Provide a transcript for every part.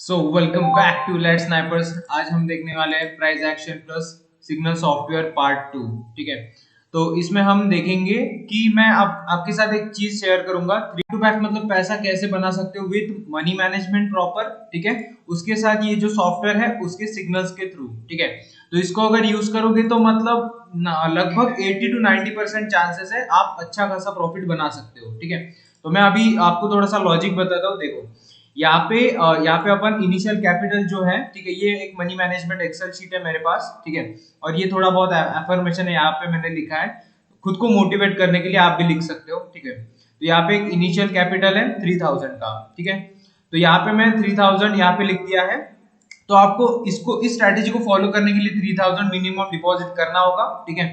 So welcome back to let snipers. आज हम देखने वाले हैं price action plus signal software part 2। ठीक है, तो इसमें हम देखेंगे कि मैं आपके साथ एक चीज शेयर करूंगा। 3 to 5 मतलब पैसा कैसे बना सकते हो विद मनी मैनेजमेंट प्रॉपर। ठीक है, उसके साथ ये जो सॉफ्टवेयर है उसके सिग्नल्स के थ्रू। ठीक है, तो इसको अगर यूज करोगे तो मतलब लगभग 80 to 90% चांसेस है आप अच्छा खासा प्रॉफिट बना सकते हो। ठीक है, तो मैं अभी आपको थोड़ा सा लॉजिक बताता हूँ। देखो, यहाँ पे अपन इनिशियल कैपिटल जो है, ठीक है, ये एक मनी मैनेजमेंट एक्सेल शीट है मेरे पास। ठीक है, और ये थोड़ा बहुत एफर्मेशन है यहाँ पे मैंने लिखा है, खुद को मोटिवेट करने के लिए आप भी लिख सकते हो। ठीक है, तो यहाँ पे एक इनिशियल कैपिटल है 3000 का। ठीक है, तो यहाँ पे मैं 3000 यहाँ पे लिख दिया है। तो आपको इसको इस स्ट्रैटेजी को फॉलो करने के लिए 3000 मिनिमम डिपॉजिट करना होगा। ठीक है,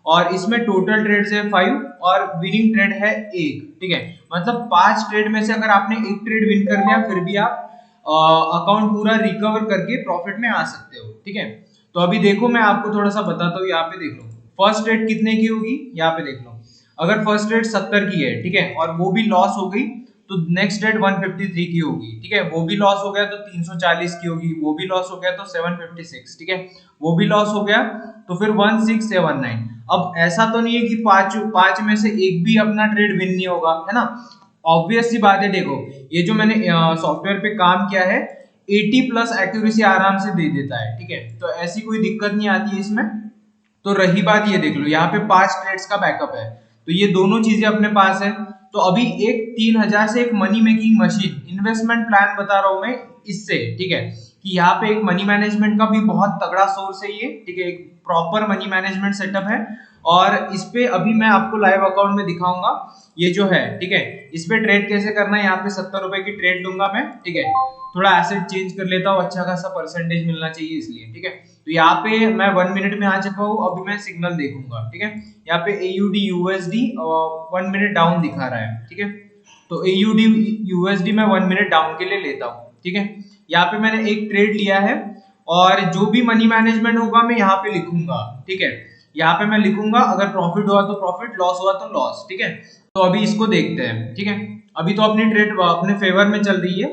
और इसमें टोटल ट्रेड्स है 5 और विनिंग ट्रेड है 1। ठीक है, मतलब 5 ट्रेड में से अगर आपने एक ट्रेड विन कर लिया फिर भी आप अकाउंट पूरा रिकवर करके प्रॉफिट में आ सकते हो। ठीक है, तो अभी देखो मैं आपको थोड़ा सा बताता हूँ। यहाँ पे देख लो फर्स्ट ट्रेड कितने की होगी, यहाँ पे देख लो। अगर फर्स्ट ट्रेड 70 की है, ठीक है, और वो भी लॉस हो गई तो नेक्स्ट ट्रेड 153 की होगी। ठीक है, वो भी लॉस हो गया तो 340 की होगी, वो भी लॉस हो गया तो 756। ठीक है, वो भी लॉस हो गया तो फिर 1679। अब ऐसा तो नहीं है कि पांच में से एक भी अपना ट्रेड विन नहीं होगा, है ना। ऑब्वियस सी बात है। देखो, ये जो मैंने सॉफ्टवेयर पे काम किया है 80 प्लस एक्यूरेसी आराम से दे देता है। ठीक है, तो ऐसी कोई दिक्कत नहीं आती है इसमें। तो रही बात, ये देख लो यहाँ पे 5 ट्रेड्स का बैकअप है, तो ये दोनों चीजें अपने पास है। तो अभी एक 3000 से एक money making machine investment plan बता रहा हूं मैं इससे। ठीक है, कि यहाँ पे एक मनी मैनेजमेंट का भी बहुत तगड़ा सोर्स है ये। ठीक है, एक प्रॉपर मनी मैनेजमेंट सेटअप है। और इस पे अभी मैं आपको लाइव अकाउंट में दिखाऊंगा ये जो है। ठीक है, इस पे ट्रेड कैसे करना है। यहाँ पे 70 रुपए की ट्रेड लूंगा मैं। ठीक है, थोड़ा एसेट चेंज कर लेता हूँ, अच्छा खासा परसेंटेज मिलना चाहिए इसलिए। ठीक है, तो यहाँ पे मैं 1 मिनट में आ चुका हूँ, अभी मैं सिग्नल देखूंगा। ठीक है, यहाँ पे AUD USD 1 मिनट डाउन दिखा रहा है। ठीक है, तो AUD USD मैं 1 मिनट डाउन के लिए लेता हूँ। ठीक है, यहाँ पे मैंने एक ट्रेड लिया है और जो भी मनी मैनेजमेंट होगा मैं यहाँ पे लिखूंगा। ठीक है, यहाँ पे मैं लिखूंगा, अगर प्रॉफिट हुआ तो प्रॉफिट, लॉस हुआ तो लॉस। ठीक है, तो अभी इसको देखते हैं। ठीक है, अभी तो अपनी ट्रेड अपने फेवर में चल रही है,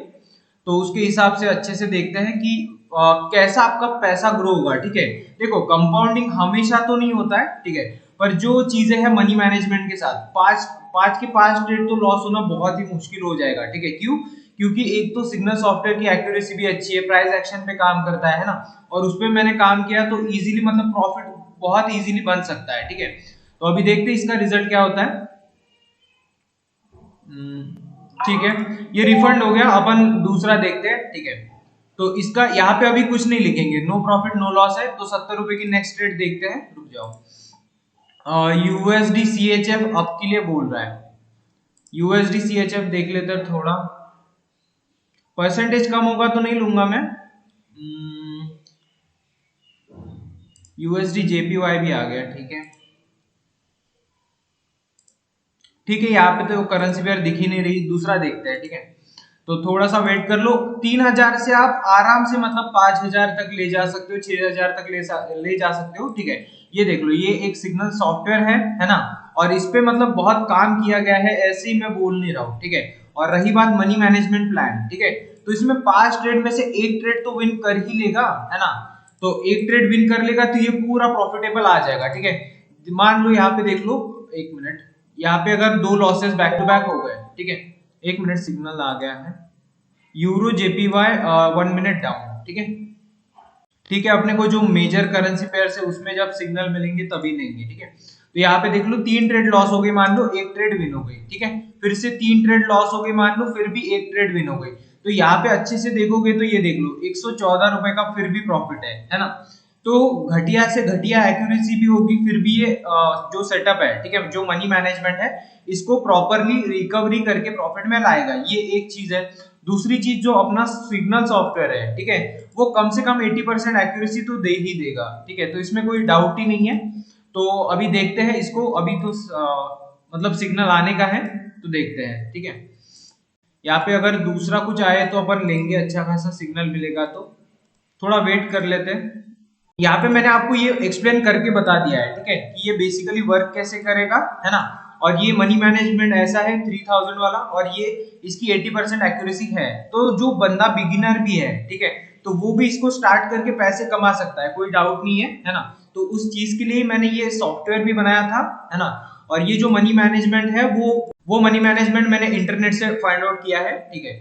तो उसके हिसाब से अच्छे से देखते हैं कि कैसा आपका पैसा ग्रो होगा। ठीक है, देखो कंपाउंडिंग हमेशा तो नहीं होता है। ठीक है, पर जो चीजें हैं मनी मैनेजमेंट के साथ, पांच पांच के 5 ट्रेड तो लॉस होना बहुत ही मुश्किल हो जाएगा। ठीक है, क्यों? क्योंकि एक तो सिग्नल सॉफ्टवेयर की एक्यूरेसी भी अच्छी है, प्राइस एक्शन पे काम करता है ना, और उस पर मैंने काम किया तो इजीली मतलब प्रॉफिट बहुत इजीली बन सकता है। ठीक है, तो अभी देखते हैं इसका रिजल्ट क्या होता है। ठीक है, ये रिफंड हो गया, अपन दूसरा देखते हैं। ठीक है, तो इसका यहाँ पे अभी कुछ नहीं लिखेंगे, नो प्रॉफिट नो लॉस है, तो 70 रुपए की नेक्स्ट रेट देखते हैं। रुक जाओ, USD CHF अप के लिए बोल रहा है। USD CHF देख लेते हैं थोड़ा, परसेंटेज कम होगा तो नहीं लूंगा मैं। USD JPY भी आ गया। ठीक है, ठीक है, यहाँ पे तो करेंसी पेयर दिख ही नहीं रही, दूसरा देखते हैं। ठीक है, तो थोड़ा सा वेट कर लो। 3000 से आप आराम से मतलब 5000 तक ले जा सकते हो, 6000 तक ले जा सकते हो। ठीक है, ये देख लो, ये एक सिग्नल सॉफ्टवेयर है ना, और इस पे मतलब बहुत काम किया गया है, ऐसे ही मैं बोल नहीं रहा हूँ। ठीक है, और रही बात मनी मैनेजमेंट प्लान, ठीक है, तो इसमें 5 ट्रेड में से एक ट्रेड तो विन कर ही लेगा, है ना। तो एक ट्रेड विन कर लेगा तो ये पूरा प्रॉफिटेबल आ जाएगा। ठीक है, मान लो यहाँ पे देख लो, एक मिनट, यहाँ पे अगर 2 लॉसेस बैक टू बैक हो गए, ठीक है, एक मिनट, सिग्नल आ गया है, यूरो JPY 1 मिनट डाउन। ठीक है, ठीक है, अपने को जो मेजर करेंसी पेयर है उसमें जब सिग्नल मिलेंगे तभी लेंगे। ठीक है, तो यहाँ पे देख लो 3 ट्रेड लॉस हो गई, मान लो एक ट्रेड विन हो गई। ठीक है, फिर से 3 ट्रेड लॉस हो गई, मान लो फिर भी एक ट्रेड विन हो गई। तो यहाँ पे अच्छे से देखोगे तो ये देख लो 114 रुपए का फिर भी प्रॉफिट है ना। तो घटिया से घटिया एक्यूरेसी भी होगी, फिर भी ये जो सेटअप है, ठीक है, जो मनी मैनेजमेंट है, इसको प्रॉपरली रिकवरी करके प्रॉफिट में लाएगा। ये एक चीज है। दूसरी चीज, जो अपना सिग्नल सॉफ्टवेयर है, ठीक है, वो कम से कम 80% एक्यूरेसी तो दे ही देगा। ठीक है, तो इसमें कोई डाउट ही नहीं है। तो अभी देखते हैं इसको, अभी तो मतलब सिग्नल आने का है, तो देखते हैं। ठीक है, यहाँ पे अगर दूसरा कुछ आए तो अपन लेंगे, अच्छा खासा सिग्नल मिलेगा तो थोड़ा वेट कर लेते हैं। यहाँ पे मैंने आपको ये एक्सप्लेन करके बता दिया है, ठीक है, कि ये बेसिकली वर्क कैसे करेगा, है ना। और ये मनी मैनेजमेंट ऐसा है 3000 वाला, और ये इसकी 80% एक्यूरेसी है। तो जो बंदा बिगिनर भी है, ठीक है, तो वो भी इसको स्टार्ट करके पैसे कमा सकता है, कोई डाउट नहीं है ना। तो उस चीज के लिए मैंने ये सॉफ्टवेयर भी बनाया था, है ना। और ये जो मनी मैनेजमेंट है वो मनी मैनेजमेंट मैंने इंटरनेट से फाइंड आउट किया है, ठीक है।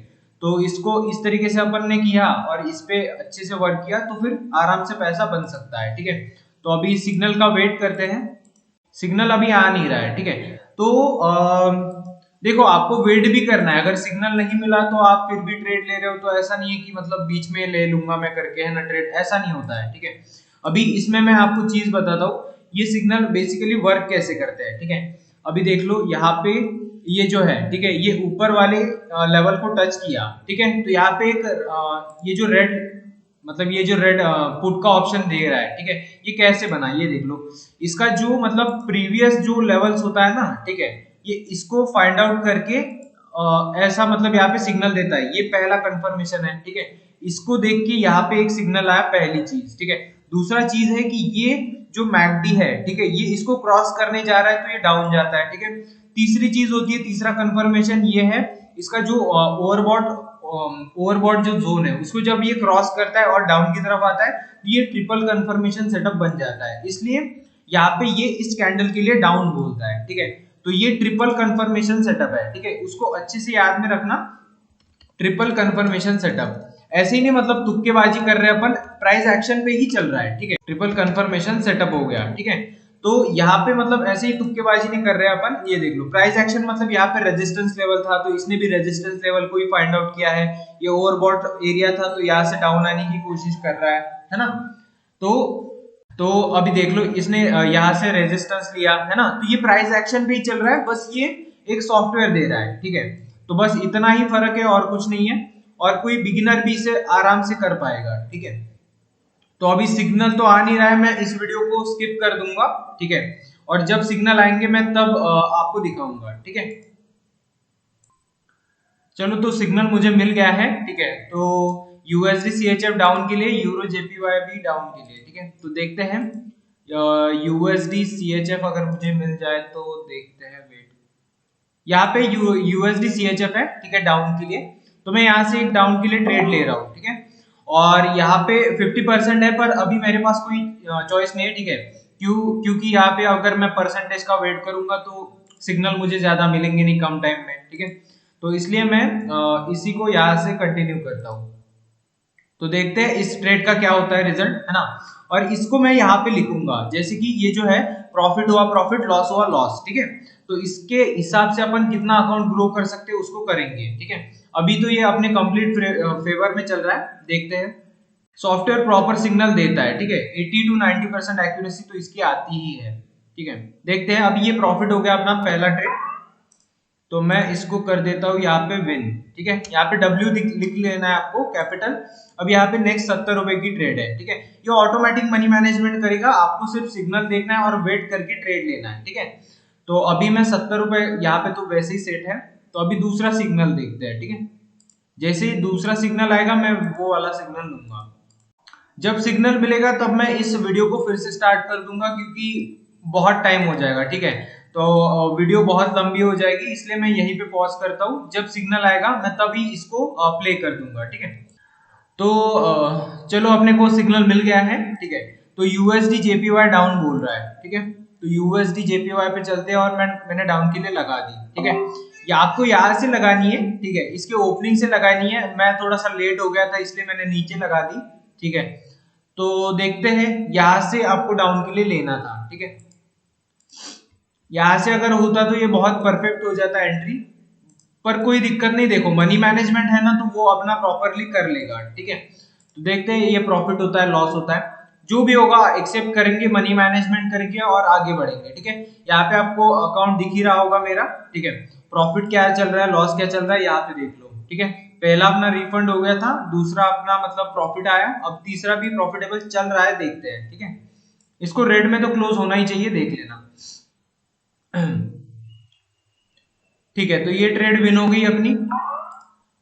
तो इसको इस तरीके से अपन ने किया और इस पे अच्छे से वर्क किया, तो फिर आराम से पैसा बन सकता है, ठीक है। तो अभी सिग्नल का वेट करते हैं, सिग्नल अभी आ नहीं रहा है, ठीक है। तो देखो आपको वेट भी करना है, अगर सिग्नल नहीं मिला तो आप फिर भी ट्रेड ले रहे हो, तो ऐसा नहीं है कि मतलब बीच में ले लूंगा मैं करके, है ना, ट्रेड, ऐसा नहीं होता है, ठीक है। अभी इसमें मैं आपको चीज बताता हूँ, ये सिग्नल बेसिकली वर्क कैसे करते हैं, ठीक है। अभी देख लो यहाँ पे ये जो है, ठीक है, ये ऊपर वाले लेवल को टच किया, ठीक है। तो यहाँ पे एक ये जो रेड, मतलब ये जो रेड पुट का ऑप्शन दे रहा है, ठीक है, ये कैसे बना, ये देख लो। इसका जो मतलब प्रीवियस जो लेवल्स होता है ना, ठीक है, ये इसको फाइंड आउट करके ऐसा मतलब यहाँ पे सिग्नल देता है, ये पहला कंफर्मेशन है, ठीक है। इसको देख के यहाँ पे एक सिग्नल आया, पहली चीज, ठीक है। दूसरा चीज है कि ये जो मैकडी है, ठीक है, ये इसको क्रॉस करने जा रहा है तो ये डाउन जाता है, ठीक है। तीसरी चीज होती है, तीसरा कंफर्मेशन ये है, इसका जो ओवरबॉट जो जोन है, उसको जब ये क्रॉस करता है और डाउन की तरफ आता है, तो ये ट्रिपल कंफर्मेशन सेटअप बन जाता है, इसलिए यहाँ पे ये इस कैंडल के लिए डाउन बोलता है, ठीक है। तो ये ट्रिपल कंफर्मेशन सेटअप है, ठीक है, उसको अच्छे से याद में रखना, ट्रिपल कंफर्मेशन सेटअप। ऐसे ही नहीं मतलब तुक्केबाजी कर रहे हैं अपन, प्राइस एक्शन पे ही चल रहा है, ठीक है, ट्रिपल कंफर्मेशन सेटअप हो गया, ठीक है। तो यहाँ पे मतलब ऐसे ही तुक्केबाजी नहीं कर रहे हैं अपन, ये देख लो प्राइस एक्शन, मतलब यहाँ पे रेजिस्टेंस लेवल था तो इसने भी रेजिस्टेंस लेवल को ही फाइंड आउट किया है, ये ओवरबॉट एरिया था तो यहाँ से डाउन आने की कोशिश कर रहा है ना। तो अभी देख लो इसने यहाँ से रेजिस्टेंस लिया, है ना, तो ये प्राइस एक्शन पे ही चल रहा है, बस ये एक सॉफ्टवेयर दे रहा है, ठीक है। तो बस इतना ही फर्क है और कुछ नहीं है, और कोई बिगिनर भी इसे आराम से कर पाएगा, ठीक है। तो अभी सिग्नल तो आ नहीं रहा है, मैं इस वीडियो को स्किप कर दूंगा, ठीक है, और जब सिग्नल आएंगे मैं तब आपको दिखाऊंगा, ठीक है। चलो तो सिग्नल मुझे मिल गया है, ठीक है। तो यूएसडी सीएचएफ डाउन के लिए, यूरो जेपीवाई भी डाउन के लिए, ठीक है। तो देखते हैं यूएसडी सीएचएफ अगर मुझे मिल जाए तो देखते हैं, वेट, यहाँ पे यूएसडी सीएचएफ है, ठीक है, डाउन के लिए। तो मैं यहाँ से एक डाउन के लिए ट्रेड ले रहा हूँ, ठीक है। और यहाँ पे 50% है, पर अभी मेरे पास कोई चॉइस नहीं है, ठीक है। क्योंकि यहाँ पे अगर मैं परसेंटेज का वेट करूंगा तो सिग्नल मुझे ज्यादा मिलेंगे नहीं कम टाइम में, ठीक है। तो इसलिए मैं इसी को यहाँ से कंटिन्यू करता हूँ। तो देखते हैं इस ट्रेड का क्या होता है रिजल्ट, है ना। और इसको मैं यहाँ पे लिखूंगा, जैसे कि ये जो है प्रॉफिट हुआ प्रॉफिट, लॉस हुआ लॉस, ठीक है। तो इसके हिसाब से अपन कितना अकाउंट ग्रो कर सकते हैं उसको करेंगे, ठीक है। अभी तो ये अपने कंप्लीट फेवर में चल रहा है, देखते हैं। सॉफ्टवेयर प्रॉपर सिग्नल देता है, ठीक है, 80 to 90% एक्यूरेसी तो इसकी आती ही है, ठीक है। देखते हैं, अभी ये प्रॉफिट हो गया अपना पहला ट्रेड, तो मैं इसको कर देता हूँ यहाँ पे विन, ठीक है। यहाँ पे W लिख लेना है आपको कैपिटल। अब यहाँ पे नेक्स्ट 70 रुपए की ट्रेड है, ठीक है। ये ऑटोमेटिक मनी मैनेजमेंट करेगा, आपको सिर्फ सिग्नल देखना है और वेट करके ट्रेड लेना है, ठीक है। तो अभी मैं 70 रुपए यहाँ पे तो वैसे ही सेट है, तो अभी दूसरा सिग्नल देखते हैं, ठीक है। जैसे ही दूसरा सिग्नल आएगा मैं वो वाला सिग्नल लूंगा। जब सिग्नल मिलेगा तब मैं इस वीडियो को फिर से स्टार्ट कर दूंगा, क्योंकि बहुत टाइम हो जाएगा, ठीक है। तो वीडियो बहुत लंबी हो जाएगी, इसलिए मैं यहीं पे पॉज करता हूँ। जब सिग्नल आएगा मैं तभी इसको प्ले कर दूंगा, ठीक है। तो चलो अपने को सिग्नल मिल गया है, ठीक है। तो यूएसडी जेपीवाई डाउन बोल रहा है, ठीक है। तो यूएसडी जेपीवाई पे चलते हैं और मैंने डाउन के लिए लगा दी, ठीक है। ये आपको यहाँ से लगानी है, ठीक है, इसके ओपनिंग से लगानी है। मैं थोड़ा सा लेट हो गया था इसलिए मैंने नीचे लगा दी, ठीक है। तो देखते हैं, यहाँ से आपको डाउन के लिए लेना था, ठीक है। यहाँ से अगर होता तो ये बहुत परफेक्ट हो जाता एंट्री, पर कोई दिक्कत नहीं, देखो मनी मैनेजमेंट है ना, तो वो अपना प्रॉपरली कर लेगा, ठीक है। तो देखते हैं ये प्रॉफिट होता है लॉस होता है, जो भी होगा एक्सेप्ट करेंगे, मनी मैनेजमेंट करेंगे और आगे बढ़ेंगे, ठीक है। यहाँ पे आपको अकाउंट दिख ही रहा होगा मेरा, ठीक है। प्रॉफिट क्या चल रहा है, लॉस क्या चल रहा है, यहाँ पे देख लो, ठीक है। पहला अपना रिफंड हो गया था, दूसरा अपना मतलब प्रॉफिट आया, अब तीसरा भी प्रॉफिटेबल चल रहा है, देखते हैं, ठीक है। इसको रेड में तो क्लोज होना ही चाहिए, देख लेना। ठीक है, तो ये ट्रेड विन हो गई अपनी।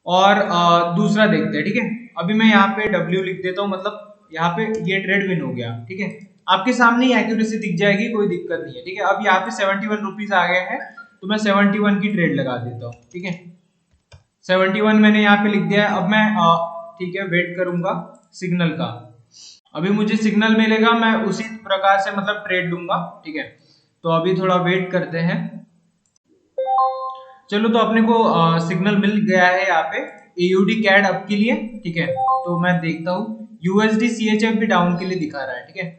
और दूसरा देखते हैं, ठीक है। अभी मैं यहाँ पे W लिख देता हूँ, मतलब यहाँ पे ये ट्रेड विन हो गया, ठीक है। आपके सामने ही एक्यूरेसी दिख जाएगी, कोई दिक्कत नहीं है, ठीक है। अब यहाँ पे 71 रुपीज आ गए हैं, तो मैं 71 की ट्रेड लगा देता हूँ। ठीक है, 71 मैंने यहाँ पे लिख दिया है। अब मैं ठीक है वेट करूंगा सिग्नल का। अभी मुझे सिग्नल मिलेगा, मैं उसी प्रकार से मतलब ट्रेड लूंगा। ठीक है, तो अभी थोड़ा वेट करते हैं। चलो, तो अपने को सिग्नल मिल गया है यहाँ पे AUD कैड अप के लिए। ठीक है, तो मैं देखता हूँ USD CHF भी डाउन के लिए दिखा रहा है। ठीक है,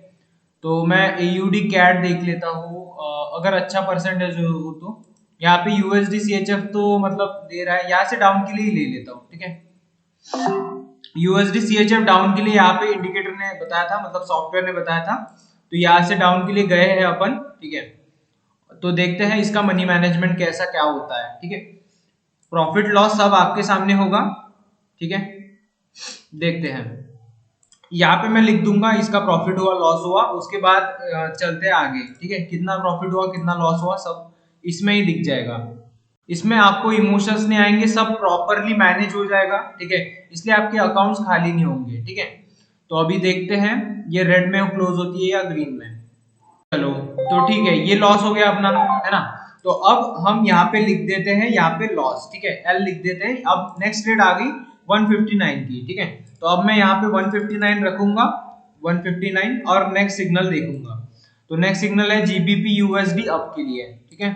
तो मैं AUD कैड देख लेता हूँ, अगर अच्छा परसेंटेज हो तो। यहाँ पे USD CHF तो मतलब दे रहा है, यहाँ से डाउन के लिए ही ले लेता हूँ। ठीक है, USD CHF डाउन के लिए यहाँ पे इंडिकेटर ने बताया था, मतलब सॉफ्टवेयर ने बताया था, तो यहाँ से डाउन के लिए गए हैं अपन। ठीक है, तो देखते हैं इसका मनी मैनेजमेंट कैसा क्या होता है। ठीक है, प्रॉफिट लॉस सब आपके सामने होगा। ठीक है, देखते हैं। यहाँ पे मैं लिख दूंगा इसका प्रॉफिट हुआ लॉस हुआ, उसके बाद चलते हैं आगे। ठीक है, कितना प्रॉफिट हुआ कितना लॉस हुआ सब इसमें ही दिख जाएगा। इसमें आपको इमोशंस नहीं आएंगे, सब प्रॉपरली मैनेज हो जाएगा। ठीक है, इसलिए आपके अकाउंट्स खाली नहीं होंगे। ठीक है, तो अभी देखते हैं ये रेड में क्लोज होती है या ग्रीन में। चलो, तो ठीक है, ये लॉस हो गया अपना, है ना। तो अब हम यहाँ पे लिख देते हैं यहाँ पे लॉस। ठीक है, L लिख देते हैं। अब नेक्स्ट रेट आ गई 159 की। ठीक है, तो अब मैं यहाँ पे 159 रखूंगा, 159, और नेक्स्ट सिग्नल देखूंगा। तो नेक्स्ट सिग्नल है GBP USD अप के लिए। ठीक है,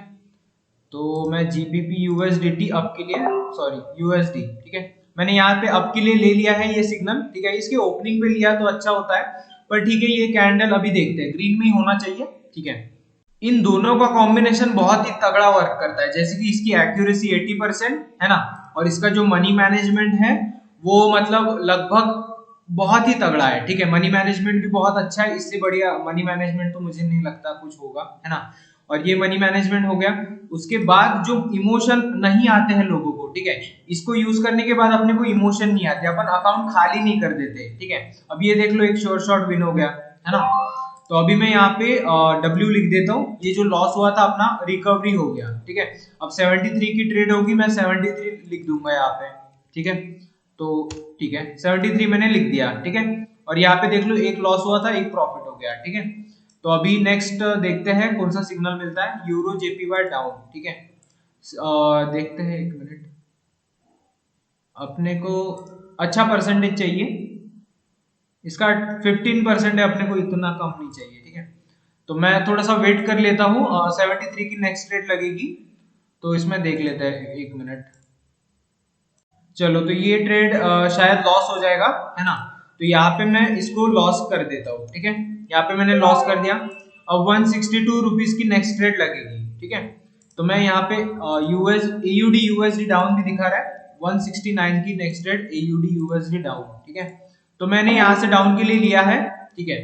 तो मैं GBP USDT अप के लिए, सॉरी USD। ठीक है, मैंने यहाँ पे अप के लिए ले लिया है ये सिग्नल। ठीक है, इसके ओपनिंग पे लिया तो अच्छा होता है, पर ठीक है, ये कैंडल अभी देखते हैं, ग्रीन में ही होना चाहिए। ठीक है, इन दोनों का कॉम्बिनेशन बहुत ही तगड़ा वर्क करता है, जैसे कि इसकी एक्यूरेसी 80% है ना, और इसका जो मनी मैनेजमेंट है वो मतलब लगभग बहुत ही तगड़ा है। ठीक है, मनी मैनेजमेंट भी बहुत अच्छा है, इससे बढ़िया मनी मैनेजमेंट तो मुझे नहीं लगता कुछ होगा, है ना। और ये मनी मैनेजमेंट हो गया। उसके बाद जो इमोशन नहीं आते हैं लोगों को, ठीक है, इसको यूज करने के बाद अपने को इमोशन नहीं आते, अपन अकाउंट खाली नहीं कर देते। ठीक है, अब ये देख लो एक शॉर्ट विन हो गया, है ना। तो अभी मैं यहाँ पे W लिख देता हूँ, ये जो लॉस हुआ था अपना रिकवरी हो गया। ठीक है, अब 73 की ट्रेड होगी, मैं 73 लिख दूंगा यहाँ पे। ठीक है, तो ठीक है 73 मैंने लिख दिया। ठीक है, और यहाँ पे देख लो एक लॉस हुआ था एक प्रॉफिट हो गया। ठीक है, तो अभी नेक्स्ट देखते हैं कौन सा सिग्नल मिलता है, यूरो JPY डाउन। ठीक है, देखते हैं, एक मिनट, अपने को अच्छा परसेंटेज चाहिए, इसका 15% है, अपने को इतना कम नहीं चाहिए। ठीक है, तो मैं थोड़ा सा वेट कर लेता हूँ, 73 की नेक्स्ट रेट लगेगी, तो इसमें देख लेते हैं, एक मिनट। चलो, तो ये ट्रेड शायद लॉस हो जाएगा, है ना, तो यहाँ पे मैं इसको लॉस कर देता हूँ। ठीक है, यहाँ पे मैंने लॉस कर दिया। अब 162 रुपीज की नेक्स्ट ट्रेड लगेगी। ठीक है, तो मैं यहाँ पे AUD USD डाउन भी दिखा रहा है, 169 की next trade AUD USD down. ठीक है, तो मैंने यहाँ से डाउन के लिए लिया है। ठीक है,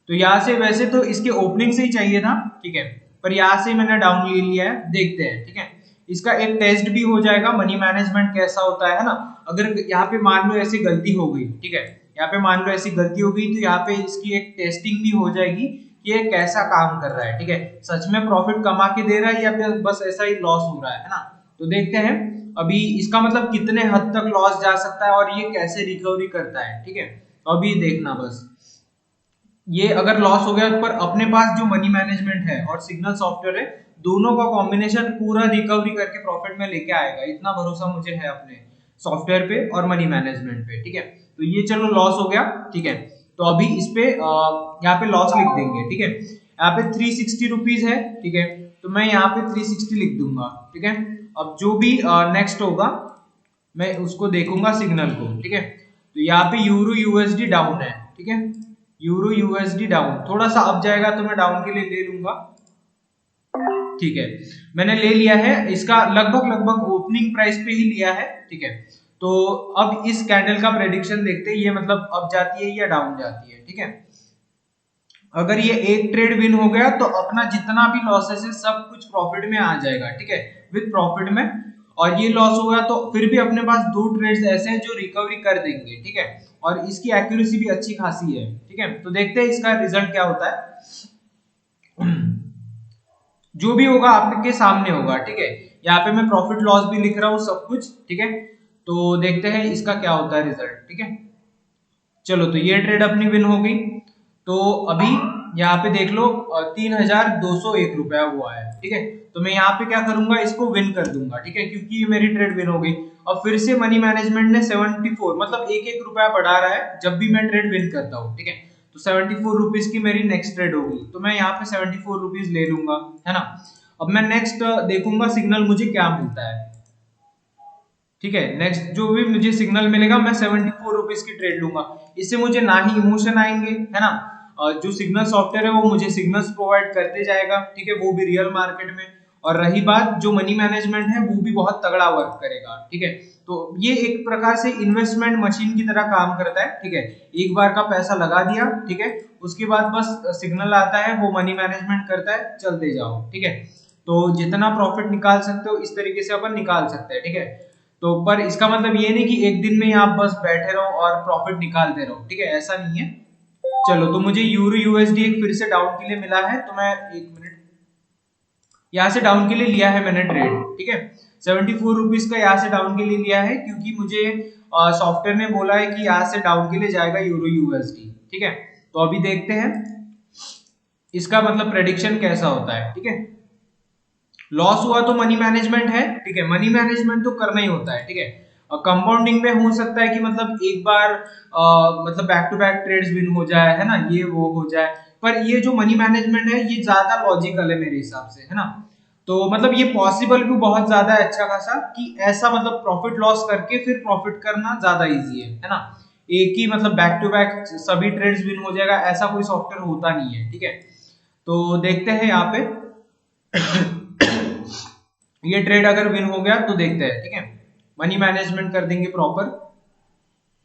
तो यहाँ से वैसे तो इसके ओपनिंग से ही चाहिए था। ठीक है, पर यहाँ से मैंने डाउन ले लिया है, देखते हैं। ठीक है, इसका एक टेस्ट भी हो जाएगा मनी मैनेजमेंट कैसा होता है ना। अगर यहाँ पे मान लो ऐसी गलती हो गई, ठीक है, यहाँ पे मान लो ऐसी गलती हो गई, तो यहाँ पे इसकी एक टेस्टिंग भी हो जाएगी कि ये कैसा काम कर रहा है। ठीक है, सच में प्रॉफिट कमा के दे रहा है या फिर बस ऐसा ही लॉस हो रहा है ना। तो देखते हैं अभी इसका मतलब कितने हद तक लॉस जा सकता है और ये कैसे रिकवरी करता है। ठीक है, अभी देखना बस, ये अगर लॉस हो गया, पर अपने पास जो मनी मैनेजमेंट है और सिग्नल सॉफ्टवेयर है, दोनों का कॉम्बिनेशन पूरा रिकवरी करके प्रॉफिट में लेके आएगा, इतना भरोसा मुझे है अपने सॉफ्टवेयर पे और मनी मैनेजमेंट पे। ठीक है, तो ये चलो लॉस हो गया। ठीक है, तो अभी इस पे यहाँ पे लॉस लिख देंगे। ठीक है, यहाँ पे 360 रुपीज है। ठीक है, तो मैं यहाँ पे 360 लिख दूंगा। ठीक है, अब जो भी नेक्स्ट होगा मैं उसको देखूंगा सिग्नल को। ठीक है, तो यहाँ पे यूरो USD डाउन है। ठीक है, यूरो USD डाउन, थोड़ा सा अप जाएगा तो मैं डाउन के लिए ले लूंगा। ठीक है, मैंने ले लिया है, इसका लगभग ओपनिंग प्राइस पे ही लिया है। ठीक है, तो अब इस कैंडल का प्रेडिक्शन देखते हैं, ये मतलब अप जाती है या डाउन जाती है। ठीक है, अगर ये एक ट्रेड विन हो गया तो अपना जितना भी लॉसेस है सब कुछ प्रॉफिट में आ जाएगा। ठीक है, विद प्रॉफिट में। और ये लॉस हो गया तो फिर भी अपने पास दो ट्रेड्स ऐसे हैं जो रिकवरी कर देंगे। ठीक है, और इसकी एक्यूरेसी भी अच्छी खासी है। ठीक है, तो देखते हैं इसका रिजल्ट क्या होता है। जो भी होगा आपके सामने होगा। ठीक है, यहाँ पे मैं प्रॉफिट लॉस भी लिख रहा हूँ सब कुछ। ठीक है, तो देखते हैं इसका क्या होता है रिजल्ट। ठीक है, चलो, तो ये ट्रेड अपनी विन हो गई। तो अभी यहाँ पे देख लो 3,201 रुपया हुआ है, ठीक है। तो मैं यहाँ पे क्या करूंगा, इसको विन कर दूंगा, ठीक है, क्योंकि ये मेरी ट्रेड विन हो गई। और फिर से मनी मैनेजमेंट ने 74 मतलब एक एक रुपया बढ़ा रहा है जब भी मैं ट्रेड विन करता हूँ, ठीक है। तो 74 रुपीज की मेरी नेक्स्ट ट्रेड होगी, तो मैं यहाँ पे 74 रुपीज ले लूंगा, है ना। अब मैं नेक्स्ट देखूंगा सिग्नल मुझे क्या मिलता है, ठीक है। नेक्स्ट जो भी मुझे सिग्नल मिलेगा मैं 74 रुपीज की ट्रेड लूंगा। इससे मुझे ना ही इमोशन आएंगे, है ना। जो सिग्नल सॉफ्टवेयर है वो मुझे सिग्नल्स प्रोवाइड करते जाएगा, ठीक है, वो भी रियल मार्केट में। और रही बात जो मनी मैनेजमेंट है, वो भी बहुत तगड़ा वर्क करेगा, ठीक है। तो ये एक प्रकार से इन्वेस्टमेंट मशीन की तरह काम करता है, ठीक है। एक बार का पैसा लगा दिया, ठीक है, उसके बाद बस सिग्नल आता है, वो मनी मैनेजमेंट करता है, चलते जाओ, ठीक है। तो जितना प्रॉफिट निकाल सकते हो इस तरीके से अपन निकाल सकते हैं, ठीक है। तो पर इसका मतलब ये नहीं कि एक दिन में आप बस बैठे रहो और प्रॉफिट निकालते रहो, ठीक है, ऐसा नहीं है। चलो, तो मुझे यूरो यूएसडी एक फिर से डाउन के लिए मिला है, तो मैं एक मिनट यहाँ से डाउन के लिए लिया है मैंने ट्रेड, ठीक है। 74 रुपीज का यहाँ से डाउन के लिए लिया है, क्योंकि मुझे सॉफ्टवेयर ने बोला है कि यहाँ से डाउन के लिए जाएगा यूरो यूएसडी, ठीक है। तो अभी देखते हैं इसका मतलब प्रेडिक्शन कैसा होता है, ठीक है। लॉस हुआ तो मनी मैनेजमेंट है, ठीक है, मनी मैनेजमेंट तो करना ही होता है, ठीक है। कंपाउंडिंग में हो सकता है कि मतलब एक बार मतलब back to back trades win हो जाए, है ना, ये वो हो जाए। पर ये जो मनी मैनेजमेंट है ये ज्यादा लॉजिकल है मेरे हिसाब से, है ना। तो मतलब ये पॉसिबल भी बहुत ज्यादा है अच्छा खासा, कि ऐसा मतलब प्रॉफिट लॉस करके फिर प्रॉफिट करना ज्यादा इजी है ना। एक ही मतलब बैक टू बैक सभी ट्रेड्स विन हो जाएगा, ऐसा कोई सॉफ्टवेयर होता नहीं है, ठीक है। तो देखते हैं यहाँ पे ये ट्रेड अगर विन हो गया तो देखते हैं, ठीक है, मनी मैनेजमेंट कर देंगे प्रॉपर,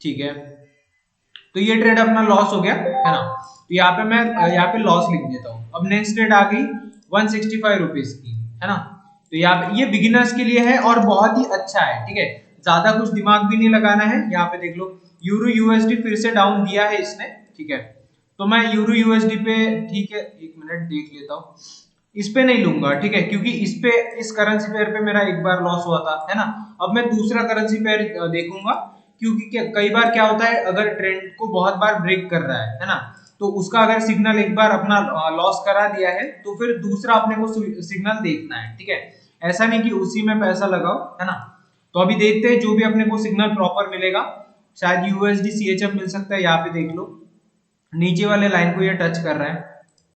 ठीक है। तो ये ट्रेड अपना लॉस हो गया, है ना। तो यहाँ पे मैं यहाँ पे लॉस लिख देता हूँ। अब नेक्स्ट ट्रेड आ गई 165 रुपीज की, है ना। तो यहाँ पे ये बिगिनर्स के लिए है और बहुत ही अच्छा है, ठीक है, ज्यादा कुछ दिमाग भी नहीं लगाना है। यहाँ पे देख लो यूरो यूएसडी फिर से डाउन दिया है इसने, ठीक है। तो मैं यूरो यूएसडी पे, ठीक है, एक मिनट देख लेता हूँ, इस पे नहीं लूंगा, ठीक है, क्योंकि इस पे इस करेंसी पेयर पे मेरा एक बार लॉस हुआ था, है ना। अब मैं दूसरा करेंसी पेयर देखूंगा, क्योंकि कई बार क्या होता है अगर ट्रेंड को बहुत बार ब्रेक कर रहा है ना, तो उसका अगर सिग्नल एक बार अपना लॉस करा दिया है तो फिर दूसरा अपने को सिग्नल देखना है, ठीक है। ऐसा नहीं कि उसी में पैसा लगाओ, है ना। तो अभी देखते हैं जो भी अपने को सिग्नल प्रॉपर मिलेगा, शायद यूएसडी सीएचएफ मिल सकता है। यहाँ पे देख लो नीचे वाले लाइन को ये टच कर रहा है,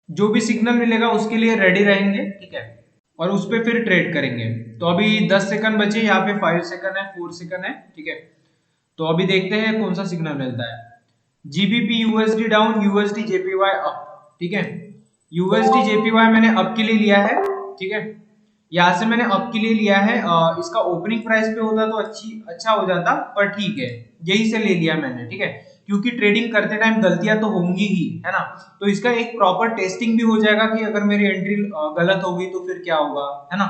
जो भी सिग्नल मिलेगा उसके लिए रेडी रहेंगे, ठीक है, और उस पर फिर ट्रेड करेंगे। तो अभी 10 सेकंड बचे, यहाँ पे 5 सेकंड है, 4 सेकंड है, ठीक है। तो अभी देखते हैं कौन सा सिग्नल मिलता है। GBP USD down, USD JPY up, ठीक है। यूएसडी जेपीवाई मैंने अप के लिए लिया है, ठीक है, यहाँ से मैंने अप के लिए लिया है। इसका ओपनिंग प्राइस पे होता तो अच्छा हो जाता, पर ठीक है, यही से ले लिया मैंने, ठीक है, क्योंकि ट्रेडिंग करते टाइम गलतियां तो होंगी ही, है ना। तो इसका एक प्रॉपर टेस्टिंग भी हो जाएगा कि अगर मेरी एंट्री गलत होगी तो फिर क्या होगा, है ना।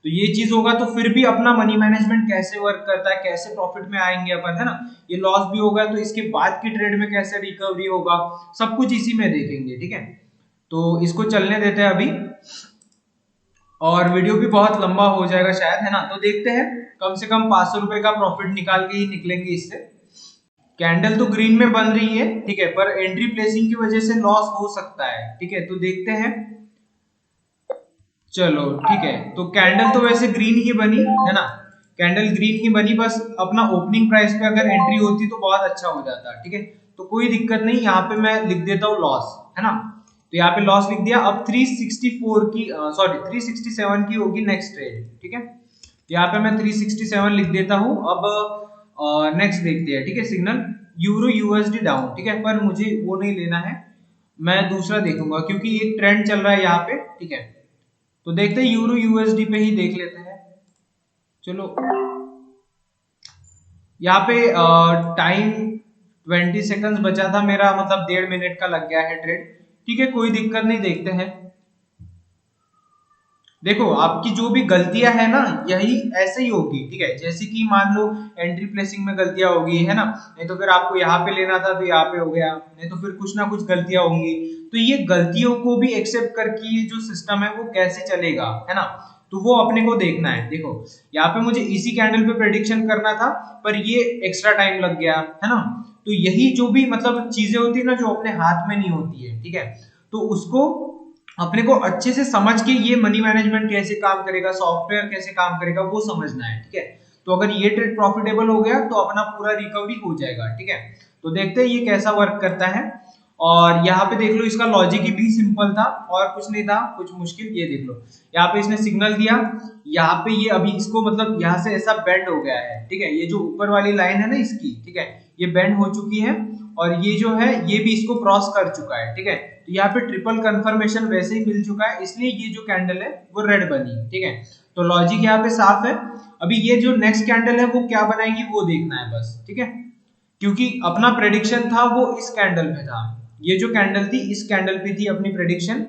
तो ये चीज होगा तो फिर भी अपना मनी मैनेजमेंट कैसे वर्क करता है, कैसे प्रॉफिट में आएंगे अपन, है ना। ये लॉस भी होगा तो इसके बाद की ट्रेड में कैसे रिकवरी होगा, सब कुछ इसी में देखेंगे, ठीक है। तो इसको चलने देते हैं अभी, और वीडियो भी बहुत लंबा हो जाएगा शायद, है ना। तो देखते हैं कम से कम 500 रुपए का प्रॉफिट निकाल के ही निकलेंगे इससे। कैंडल तो ग्रीन में बन रही है, ठीक है, पर एंट्री प्लेसिंग की वजह से लॉस हो सकता है, ठीक है। तो देखते हैं, चलो ठीक है। तो कैंडल तो वैसे ग्रीन ही बनी, है ना, कैंडल ग्रीन ही बनी, बस अपना ओपनिंग प्राइस पे अगर एंट्री होती तो बहुत अच्छा हो जाता, ठीक है। तो कोई दिक्कत नहीं, यहाँ पे मैं लिख देता हूँ लॉस, है ना। तो यहाँ पे लॉस लिख दिया। अब 364 की सॉरी 367 की होगी नेक्स्ट ट्रेड, ठीक है। यहाँ पे मैं 367 लिख देता हूँ। अब नेक्स्ट देखते हैं, ठीक है, सिग्नल यूरो यूएसडी डाउन, ठीक है, पर मुझे वो नहीं लेना है, मैं दूसरा देखूंगा क्योंकि एक ट्रेंड चल रहा है यहाँ पे, ठीक है। तो देखते हैं यूरो यूएसडी पे ही देख लेते हैं। चलो यहाँ पे टाइम 20 सेकंड्स बचा था मेरा, मतलब 1.5 मिनट का लग गया है ट्रेड, ठीक है, कोई दिक्कत नहीं, देखते हैं। देखो आपकी जो भी गलतियां है ना यही ऐसे ही होगी, ठीक है। जैसे कि मान लो एंट्री प्लेसिंग में गलतियां होगी, है ना, नहीं तो फिर आपको यहाँ पे लेना था तो यहाँ पे हो गया, नहीं तो फिर कुछ ना कुछ गलतियां होंगी। तो ये गलतियों को भी एक्सेप्ट करके ये जो सिस्टम है वो कैसे चलेगा, है ना, तो वो अपने को देखना है। देखो यहाँ पे मुझे इसी कैंडल पे प्रेडिक्शन करना था, पर ये एक्स्ट्रा टाइम लग गया, है ना। तो यही जो भी मतलब चीजें होती है ना जो अपने हाथ में नहीं होती है, ठीक है, तो उसको अपने को अच्छे से समझ के ये मनी मैनेजमेंट कैसे काम करेगा, सॉफ्टवेयर कैसे काम करेगा, वो समझना है, ठीक है। तो अगर ये ट्रेड प्रॉफिटेबल हो गया तो अपना पूरा रिकवरी हो जाएगा, ठीक है। तो देखते हैं ये कैसा वर्क करता है। और यहाँ पे देख लो, इसका लॉजिक भी सिंपल था और कुछ नहीं था कुछ मुश्किल। ये देख लो, यहाँ पे इसने सिग्नल दिया, यहाँ पे ये अभी इसको मतलब यहाँ से ऐसा बेंड हो गया है, ठीक है। ये जो ऊपर वाली लाइन है ना इसकी, ठीक है, ये बेंड हो चुकी है और ये जो है ये भी इसको क्रॉस कर चुका है, ठीक है। तो यहाँ पे ट्रिपल कंफर्मेशन वैसे ही मिल चुका है, इसलिए ये जो कैंडल है वो रेड बनी, ठीक है। तो लॉजिक यहाँ पे साफ है। अभी ये जो नेक्स्ट कैंडल है वो क्या बनाएगी वो देखना है बस, ठीक है, क्योंकि अपना प्रेडिक्शन था वो इस कैंडल पे था। ये जो कैंडल थी इस कैंडल पे थी अपनी प्रेडिक्शन,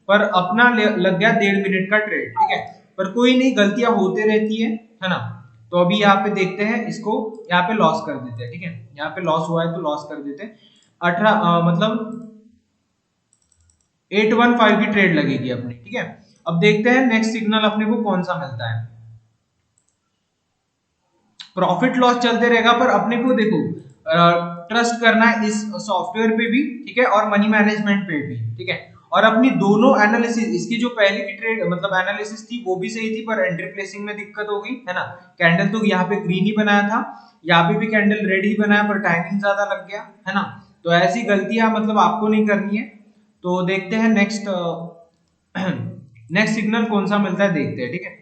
पर अपना लग गया 1.5 मिनट का ट्रेड, ठीक है। पर कोई नहीं, गलतियां होते रहती है ना। तो अभी यहाँ पे देखते हैं, इसको यहाँ पे लॉस कर देते हैं, ठीक है। यहाँ पे लॉस हुआ है तो लॉस कर देते हैं। 815 की ट्रेड लगेगी अपनी, ठीक है। अब देखते हैं नेक्स्ट सिग्नल अपने को कौन सा मिलता है। प्रॉफिट लॉस चलते रहेगा, पर अपने को देखो ट्रस्ट करना है इस सॉफ्टवेयर पे भी, ठीक है, और मनी मैनेजमेंट पे भी, ठीक है। और अपनी दोनों एनालिसिस, इसकी जो पहले की ट्रेड मतलब एनालिसिस थी वो भी सही थी, पर एंट्री प्लेसिंग में दिक्कत हो गई, है ना। कैंडल तो यहाँ पे ग्रीन ही बनाया था, यहाँ पे भी कैंडल रेड ही बनाया, पर टाइमिंग ज्यादा लग गया, है ना। तो ऐसी गलतियां मतलब आपको नहीं करनी है। तो देखते हैं नेक्स्ट नेक्स्ट सिग्नल कौन सा मिलता है, देखते हैं, ठीक है।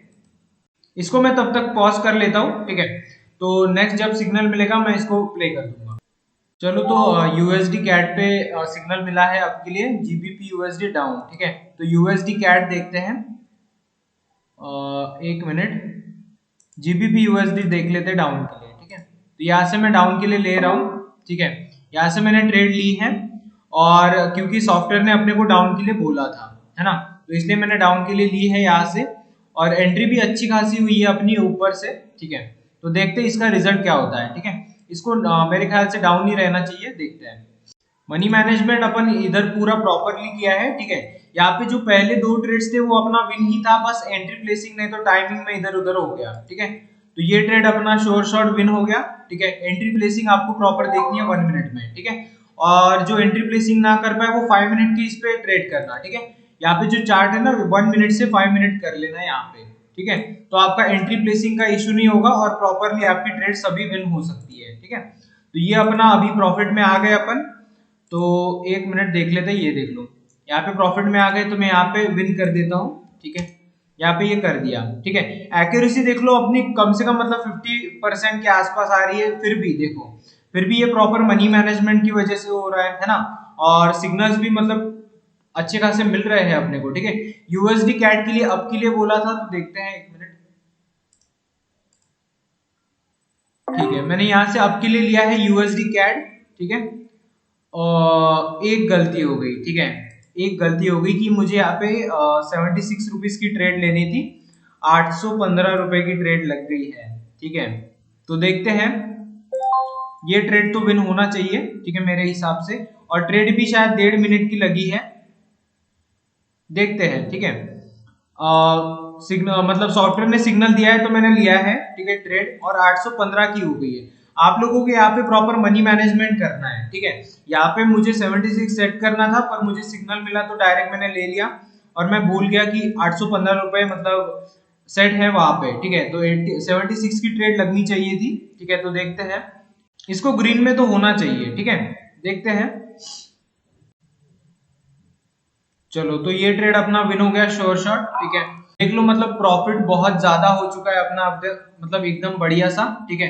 इसको मैं तब तक पॉज कर लेता हूँ, ठीक है। तो नेक्स्ट जब सिग्नल मिलेगा मैं इसको प्ले कर दूंगा। चलो, तो यूएसडी कैट पे सिग्नल मिला है आपके लिए, जीबीपी यूएसडी डाउन, ठीक है। तो यूएसडी कैट देखते हैं, एक मिनट, जीबीपी यूएसडी देख लेते हैं डाउन के लिए, ठीक है। तो यहाँ से मैं डाउन के लिए ले रहा हूँ, ठीक है। यहाँ से मैंने ट्रेड ली है, और क्योंकि सॉफ्टवेयर ने अपने को डाउन के लिए बोला था, है ना, तो इसलिए मैंने डाउन के लिए ली है यहाँ से, और एंट्री भी अच्छी खासी हुई है अपनी ऊपर से, ठीक है। तो देखते हैं इसका रिजल्ट क्या होता है, ठीक है। इसको मेरे ख्याल से डाउन ही रहना चाहिए, देखते हैं। मनी मैनेजमेंट अपन इधर पूरा प्रॉपरली किया है, ठीक है। यहाँ पे जो पहले 2 ट्रेड्स थे वो अपना विन ही था, बस एंट्री प्लेसिंग नहीं तो टाइमिंग में इधर उधर हो गया, ठीक है। तो ये ट्रेड अपना श्योर शॉट विन हो गया, ठीक है। एंट्री प्लेसिंग आपको प्रॉपर देखनी है 1 मिनट में, ठीक है। और जो एंट्री प्लेसिंग ना कर पाए वो 5 मिनट की इस पे ट्रेड करना, ठीक है। यहाँ पे जो चार्ट है ना 1 मिनट से 5 मिनट कर लेना है यहाँ पे, ठीक है। तो आपका एंट्री प्लेसिंग का इशू नहीं होगा और प्रॉपरली आपकी ट्रेड सभी विन हो सकती है, ठीक है। तो ये अपना अभी प्रॉफिट में आ गए अपन। तो 1 मिनट देख लेते हैं, ये देख लो, यहाँ पे प्रॉफिट में आ गए, तो मैं यहाँ पे विन कर देता हूँ, ठीक है। यहाँ पे ये कर दिया, ठीक है। एक्यूरेसी देख लो अपनी कम से कम मतलब 50% के आसपास आ रही है, फिर भी देखो, फिर भी ये प्रॉपर मनी मैनेजमेंट की वजह से हो रहा है ना। और सिग्नल्स भी मतलब अच्छे खासे मिल रहे हैं अपने को, ठीक है। यूएसडी कैट के लिए अब के लिए बोला था, तो देखते हैं, 1 मिनट, ठीक है। मैंने यहाँ से अब के लिए लिया है यूएसडी कैट, ठीक है। और एक गलती हो गई, ठीक है, एक गलती हो गई कि मुझे यहाँ पे 76 रुपीज की ट्रेड लेनी थी, 815 रुपए की ट्रेड लग गई है, ठीक है। तो देखते हैं, ये ट्रेड तो विन होना चाहिए, ठीक है, मेरे हिसाब से। और ट्रेड भी शायद 1.5 मिनट की लगी है, देखते हैं, ठीक है। सिग्नल मतलब सॉफ्टवेयर ने सिग्नल दिया है तो मैंने लिया है, ठीक है, ट्रेड, और 815 की हो गई है। आप लोगों को यहाँ पे प्रॉपर मनी मैनेजमेंट करना है, ठीक है। यहाँ पे मुझे 76 सेट करना था, पर मुझे सिग्नल मिला तो डायरेक्ट मैंने ले लिया, और मैं भूल गया कि 815 रुपए मतलब सेट है वहां पे, ठीक है। तो 76 की ट्रेड लगनी चाहिए थी, ठीक है। तो देखते हैं, इसको ग्रीन में तो होना चाहिए, ठीक है, देखते हैं। चलो, तो ये ट्रेड अपना विन हो गया श्योर शॉट, ठीक है। देख लो, मतलब प्रॉफिट बहुत ज्यादा हो चुका है अपना अब मतलब एकदम बढ़िया सा, ठीक है।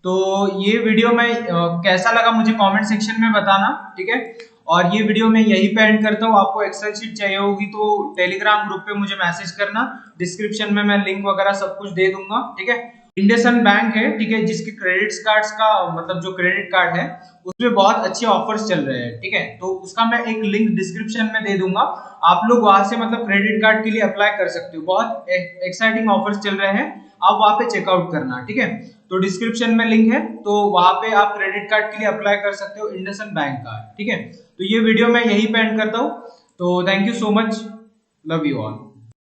तो ये वीडियो में कैसा लगा मुझे कमेंट सेक्शन में बताना, ठीक है। और ये वीडियो मैं यहीं पे एंड करता हूँ। आपको एक्सेल शीट चाहिए होगी तो टेलीग्राम ग्रुप पे मुझे मैसेज करना, डिस्क्रिप्शन में मैं लिंक वगैरह सब कुछ दे दूंगा, ठीक है। इंडसइंड बैंक है, ठीक है, जिसके क्रेडिट कार्ड्स का मतलब जो क्रेडिट कार्ड है उसमें बहुत अच्छे ऑफर्स चल रहे हैं, ठीक है। तो उसका मैं एक लिंक डिस्क्रिप्शन में दे दूंगा, आप लोग वहां से मतलब क्रेडिट कार्ड के लिए अप्लाई कर सकते हो। बहुत एक्साइटिंग ऑफर्स चल रहे हैं, आप वहां पे चेकआउट करना, ठीक है। तो डिस्क्रिप्शन में लिंक है, तो वहां पे आप क्रेडिट कार्ड के लिए अप्लाई कर सकते हो इंडसइंड बैंक का, ठीक है। तो ये वीडियो मैं यही पे एंड करता हूँ। तो thank you so much, love you all.